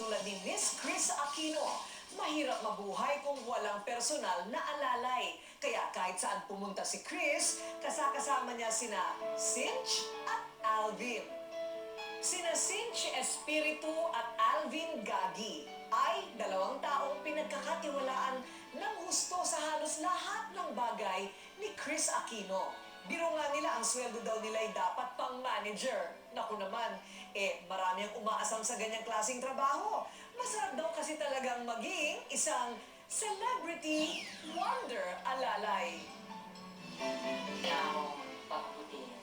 tulad ni Miss Chris Aquino. Mahirap mabuhay kung walang personal na alalay. Kaya kahit saan pumunta si Chris, kasama niya sina Cinch at Alvin. Sina Cinch Espiritu at Alvin Gagi ay dalawang taong pinagkakatiwalaan ng gusto sa halos lahat ng bagay ni Chris Aquino. Biro nga nila ang sweldo daw nila ay dapat pang manager. Naku naman, marami ang umaasam sa ganyang klaseng trabaho. Masarap daw kasi talagang maging isang celebrity wonder alalay. Kailangan mong pagbutihin.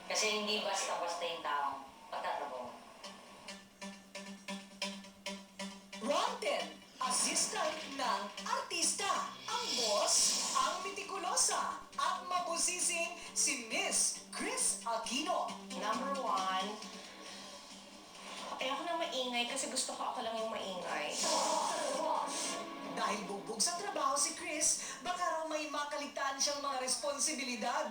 Kasi hindi basta-basta yung taong pagtatrabaho. Ron 10, assistant ng artista. Ang boss, ang mitikulosa at mabusising si Miss Chris Aquino. Number one, ayoko na maingay kasi gusto ko ako lang yung maingay. Dahil bugbog sa trabaho si Chris, baka raw may makaligtaan siyang mga responsibilidad.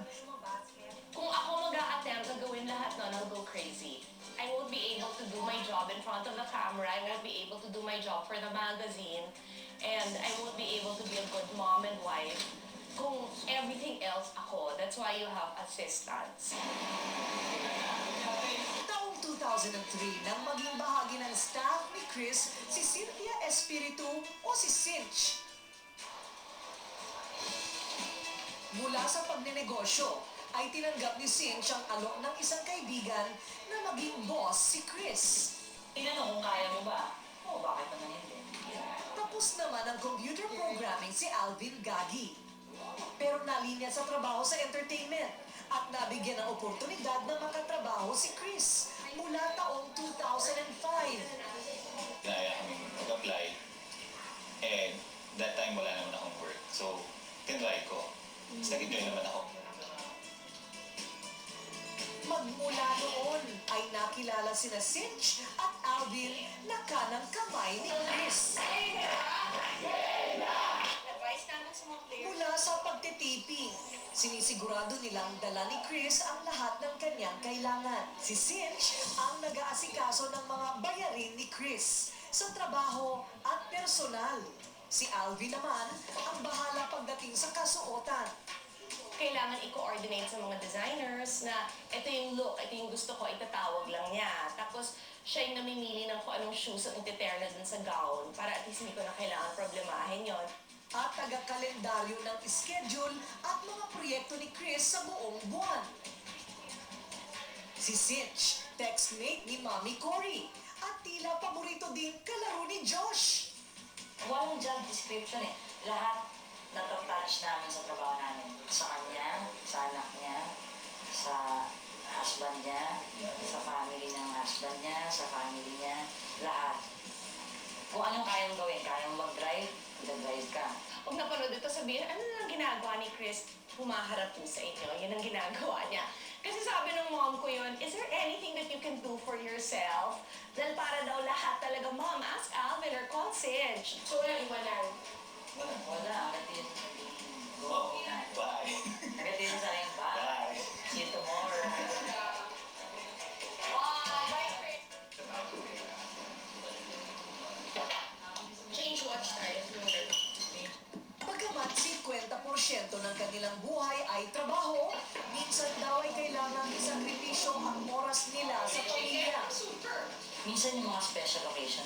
Kung ako mag-a-attempt na gawin lahat nun, I'll go crazy. I won't be able to do my job in front of the camera. I won't be able to do my job for the magazine. And I won't be able to be a good mom and wife. Kung everything else ako, that's why you have assistants. Taong 2003 nang maging bahagi ng staff ni Chris si Cynthia Espiritu o si Cinch. Mula sa pagnenegosyo, ay tinanggap ni Cinch ang alok ng isang kaibigan na maging boss si Chris. Tinanong kung kaya mo ba? Oo, bakit naman hindi? Tapos naman ang computer programming si Alvin Gagi. Pero nalinya sa trabaho sa entertainment at nabigyan ng oportunidad na makatrabaho si Chris mula taong 2005. Naya kami mag-apply. And that time wala naman akong work. So, tinry ko. Tapos nag-enjoy naman ako. Magmula noon ay nakilala sina Cinch at Alvin na kanang kamay ni Chris. Advice namin sa mga players. Mula sa pagtitiping, sinisigurado nilang dala ni Chris ang lahat ng kanyang kailangan. Si Cinch ang nag-aasikaso ng mga bayarin ni Chris sa trabaho at personal. Si Alvin naman ang bahala pagdating sa kasuotan. Kailangan i-coordinate sa mga designers na ito yung look, ito yung gusto ko, itatawag lang niya. Tapos, siya yung namimili ng kung anong shoes ang iti-tear na dun sa gown para at least hindi ko na kailangan problemahin yon. At taga-kalendaryo ng schedule at mga proyekto ni Chris sa buong buwan. Si Cinch, textmate ni Mami Cory, at tila paborito din kalaro ni Josh. Walang job description eh. Lahat natatouch namin sa trabaho namin. Sa kanya, sa anak niya, sa husband niya, sa family ng husband niya, sa family niya, lahat. Kung anong kayang gawin, kayang mag-drive, mag-drive ka. Pag napanood ito, sabihin, ano na lang ginagawa ni Chris? Humaharap po sa inyo. Yan ang ginagawa niya. Kasi sabi ng mom ko yun, is there anything that you can do for yourself? Dahil para daw lahat talaga, mom, ask Alvin or call Cinch. So, wala iwanan. Wala, agad din. Oh, bye. Agad din sa rin ba? Bye. See you tomorrow. Change watch tayo. Pagkamat 50% ng kanilang buhay ay trabaho, minsan daw ay kailangan isakripisyo ang oras nila sa pamilya. Minsan yung mga special occasion,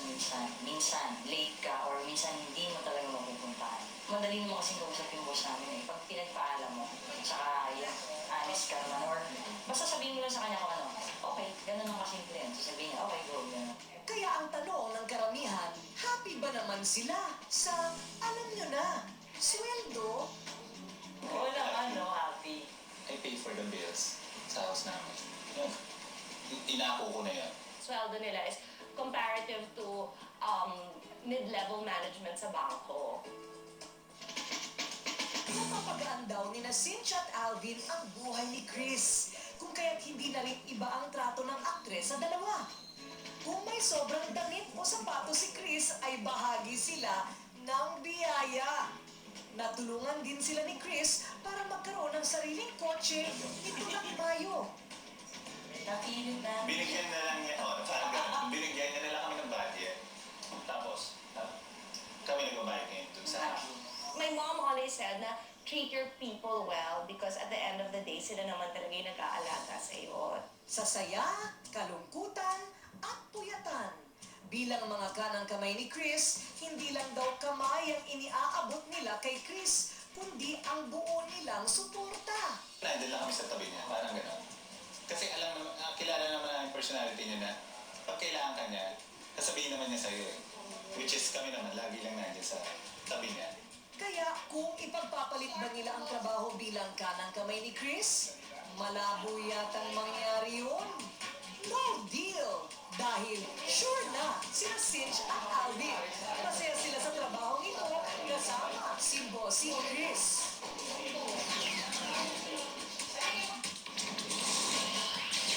minsan late ka or minsan hindi mo talaga mapupuntahan. Madali naman kasing kausap yung boss namin eh. Pag pinagpaalam mo, tsaka yung honest ka naman or basta sabihin mo lang sa kanya kung ano, okay, ganun ang kasimple yan. Sasabihin niya, okay, go, ganun. Kaya ang tanong ng karamihan, happy ba naman sila sa, alam nyo na, sweldo? Walang ano, happy. I pay for the bills sa house namin. Inako ko na yan. Sweldo nila is comparative to mid-level management sa bangko. Napapagaan daw ni na Cinch at Alvin ang buhay ni Chris, kung kaya't hindi na rin iba ang trato ng aktres sa dalawa. Kung may sobrang damit o sapatos si Chris, ay bahagi sila ng biyaya. Natulungan din sila ni Chris para magkaroon ng sariling kotse nito ng Mayo. Napilit na. Binigyan na lang niya, parang ganun. Binigyan niya na lang kami ng budget. treat your people well because at the end of the day, sila naman talaga yung nag-aalaga sa'yo. Sa saya, kalungkutan, at puyatan. Bilang mga kanang kamay ni Chris, hindi lang daw kamay ang iniaabot nila kay Chris, kundi ang buo nilang suporta. Nandun lang kami sa tabi niya, parang gano'n. Kasi kilala naman ang personality niya na pag kailangan ka niya, sasabihin naman niya sa'yo eh. Which is kami naman, lagi lang nandiyan sa tabi niya. Kaya kung ipagpapalit ba nila ang trabaho bilang kanang kamay ni Chris, malabo yatang mangyari yun. No deal! Dahil sure na sina Cinch at Alvin. Masaya sila sa trabahong ito kasama si Bossy Chris.